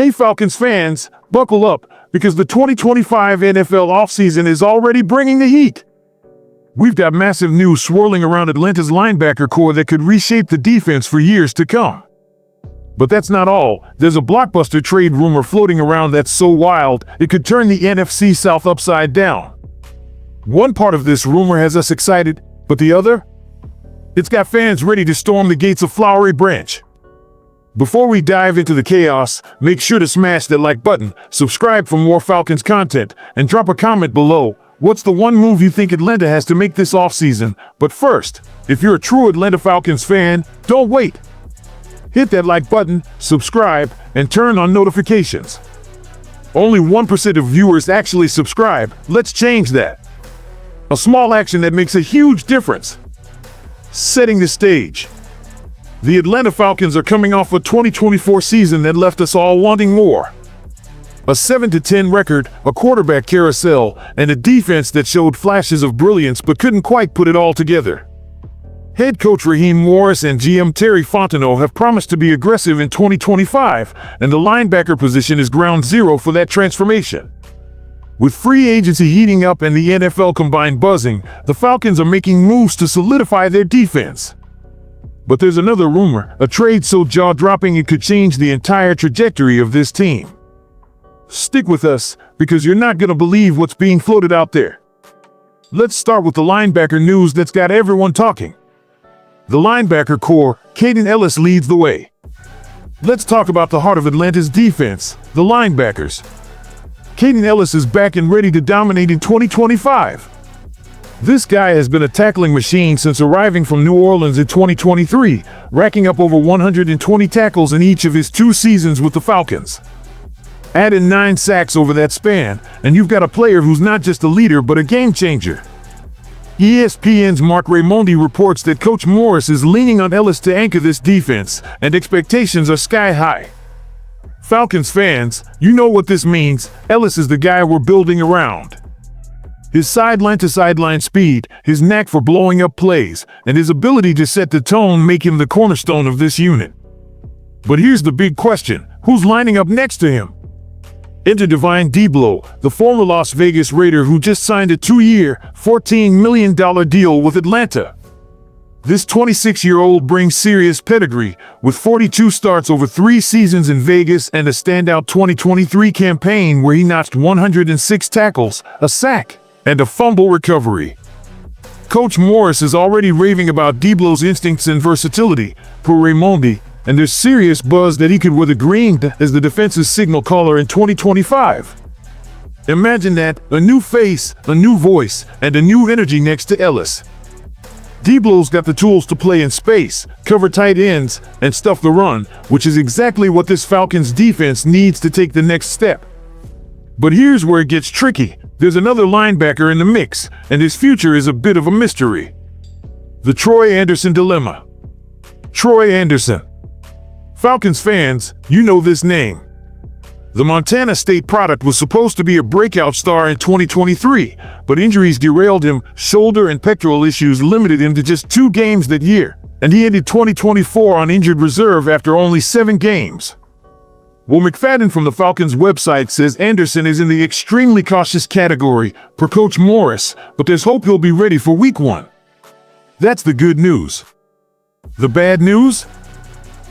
Hey Falcons fans, buckle up, because the 2025 NFL offseason is already bringing the heat. We've got massive news swirling around Atlanta's linebacker core that could reshape the defense for years to come. But that's not all. There's a blockbuster trade rumor floating around that's so wild, it could turn the NFC South upside down. One part of this rumor has us excited, but the other? It's got fans ready to storm the gates of Flowery Branch. Before we dive into the chaos, make sure to smash that like button, subscribe for more Falcons content, and drop a comment below. What's the one move you think Atlanta has to make this offseason? But first, if you're a true Atlanta Falcons fan, don't wait. Hit that like button, subscribe, and turn on notifications. Only 1% of viewers actually subscribe. Let's change that. A small action that makes a huge difference. Setting the stage. The Atlanta Falcons are coming off a 2024 season that left us all wanting more. A 7-10 record, a quarterback carousel, and a defense that showed flashes of brilliance but couldn't quite put it all together. Head coach Raheem Morris and GM Terry Fontenot have promised to be aggressive in 2025, and the linebacker position is ground zero for that transformation. With free agency heating up and the NFL combined buzzing, the Falcons are making moves to solidify their defense. But there's another rumor, a trade so jaw-dropping it could change the entire trajectory of this team. Stick with us, because you're not going to believe what's being floated out there. Let's start with the linebacker news that's got everyone talking. The linebacker core, Kaden Elliss leads the way. Let's talk about the heart of Atlanta's defense, the linebackers. Kaden Elliss is back and ready to dominate in 2025. This guy has been a tackling machine since arriving from New Orleans in 2023, racking up over 120 tackles in each of his 2 seasons with the Falcons. Add in 9 sacks over that span, and you've got a player who's not just a leader but a game changer. ESPN's Mark Raimondi reports that Coach Morris is leaning on Elliss to anchor this defense, and expectations are sky high. Falcons fans, you know what this means. Elliss is the guy we're building around. His sideline-to-sideline speed, his knack for blowing up plays, and his ability to set the tone make him the cornerstone of this unit. But here's the big question, who's lining up next to him? Enter Divine Deablo, the former Las Vegas Raider who just signed a 2-year, $14 million deal with Atlanta. This 26-year-old brings serious pedigree, with 42 starts over 3 seasons in Vegas and a standout 2023 campaign where he notched 106 tackles, a sack, and a fumble recovery. Coach Morris is already raving about Deablo's instincts and versatility, per Raimondi, and there's serious buzz that he could wear the green as the defense's signal caller in 2025. Imagine that, a new face, a new voice, and a new energy next to Elliss. Deablo's got the tools to play in space, cover tight ends, and stuff the run, which is exactly what this Falcons defense needs to take the next step. But here's where it gets tricky. There's another linebacker in the mix, and his future is a bit of a mystery. The Troy Anderson dilemma. Troy Anderson. Falcons fans, you know this name. The Montana State product was supposed to be a breakout star in 2023, but injuries derailed him, shoulder and pectoral issues limited him to just 2 games that year, and he ended 2024 on injured reserve after only 7 games. Well, McFadden from the Falcons website says Anderson is in the extremely cautious category, per Coach Morris, but there's hope he'll be ready for Week 1. That's the good news. The bad news?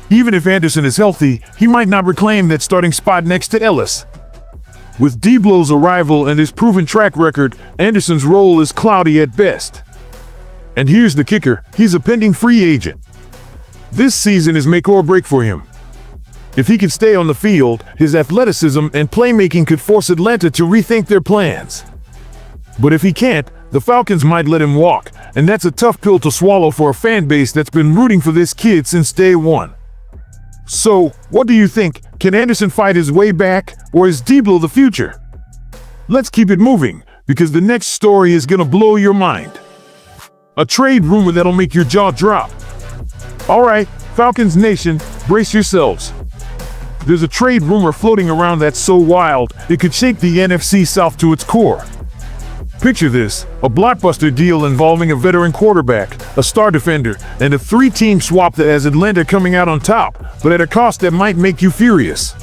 Even if Anderson is healthy, he might not reclaim that starting spot next to Elliss. With Deablo's arrival and his proven track record, Anderson's role is cloudy at best. And here's the kicker, he's a pending free agent. This season is make or break for him. If he can stay on the field, his athleticism and playmaking could force Atlanta to rethink their plans. But if he can't, the Falcons might let him walk, and that's a tough pill to swallow for a fan base that's been rooting for this kid since day one. So, what do you think? Can Anderson fight his way back, or is Deablo the future? Let's keep it moving, because the next story is gonna blow your mind. A trade rumor that'll make your jaw drop. Alright, Falcons Nation, brace yourselves. There's a trade rumor floating around that's so wild, it could shake the NFC South to its core. Picture this, a blockbuster deal involving a veteran quarterback, a star defender, and a 3-team swap that has Atlanta coming out on top, but at a cost that might make you furious.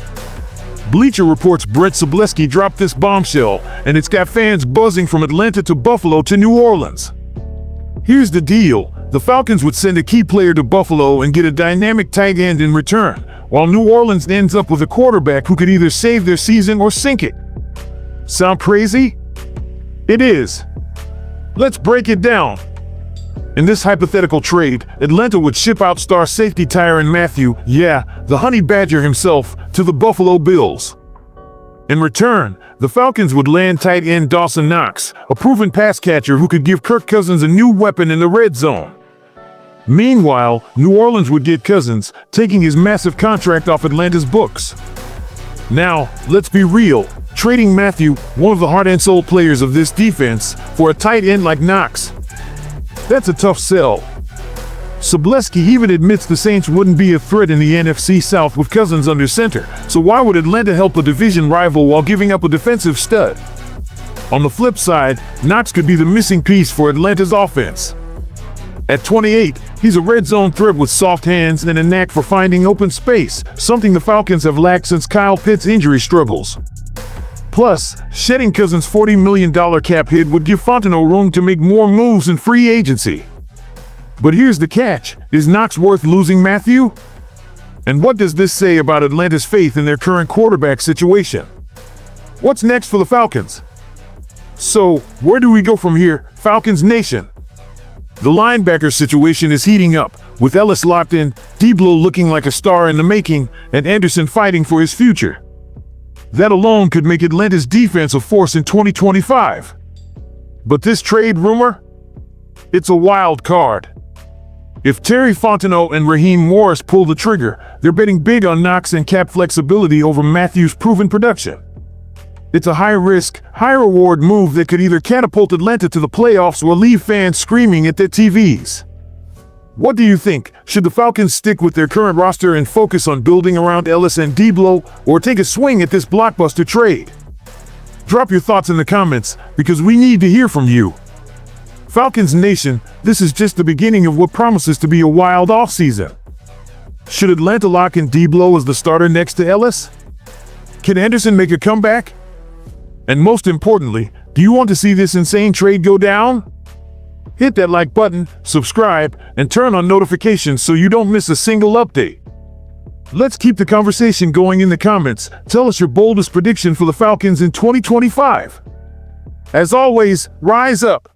Bleacher Report's Brent Sobleski dropped this bombshell, and it's got fans buzzing from Atlanta to Buffalo to New Orleans. Here's the deal. The Falcons would send a key player to Buffalo and get a dynamic tight end in return, while New Orleans ends up with a quarterback who could either save their season or sink it. Sound crazy? It is. Let's break it down. In this hypothetical trade, Atlanta would ship out star safety Tyrann Mathieu, the Honey Badger himself, to the Buffalo Bills. In return, the Falcons would land tight end Dawson Knox, a proven pass catcher who could give Kirk Cousins a new weapon in the red zone. Meanwhile, New Orleans would get Cousins, taking his massive contract off Atlanta's books. Now, let's be real. Trading Mathieu, one of the heart and soul players of this defense, for a tight end like Knox, that's a tough sell. Sobleski even admits the Saints wouldn't be a threat in the NFC South with Cousins under center, so why would Atlanta help a division rival while giving up a defensive stud? On the flip side, Knox could be the missing piece for Atlanta's offense. At 28, he's a red zone threat with soft hands and a knack for finding open space, something the Falcons have lacked since Kyle Pitts' injury struggles. Plus, shedding Cousins' $40 million cap hit would give Fontenot room to make more moves in free agency. But here's the catch. Is Knox worth losing Mathieu? And what does this say about Atlanta's faith in their current quarterback situation? What's next for the Falcons? So, where do we go from here, Falcons Nation? The linebacker situation is heating up, with Ellis locked in, Diblo looking like a star in the making, and Anderson fighting for his future. That alone could make Atlanta's defense a force in 2025. But this trade rumor? It's a wild card. If Terry Fontenot and Raheem Morris pull the trigger, they're betting big on Knox and cap flexibility over Mathieu's proven production. It's a high-risk, high-reward move that could either catapult Atlanta to the playoffs or leave fans screaming at their TVs. What do you think? Should the Falcons stick with their current roster and focus on building around Ellis and Diblo, or take a swing at this blockbuster trade? Drop your thoughts in the comments, because we need to hear from you. Falcons Nation, this is just the beginning of what promises to be a wild offseason. Should Atlanta lock in Diblo as the starter next to Ellis? Can Anderson make a comeback? And most importantly, do you want to see this insane trade go down? Hit that like button, subscribe, and turn on notifications so you don't miss a single update. Let's keep the conversation going in the comments. Tell us your boldest prediction for the Falcons in 2025. As always, rise up.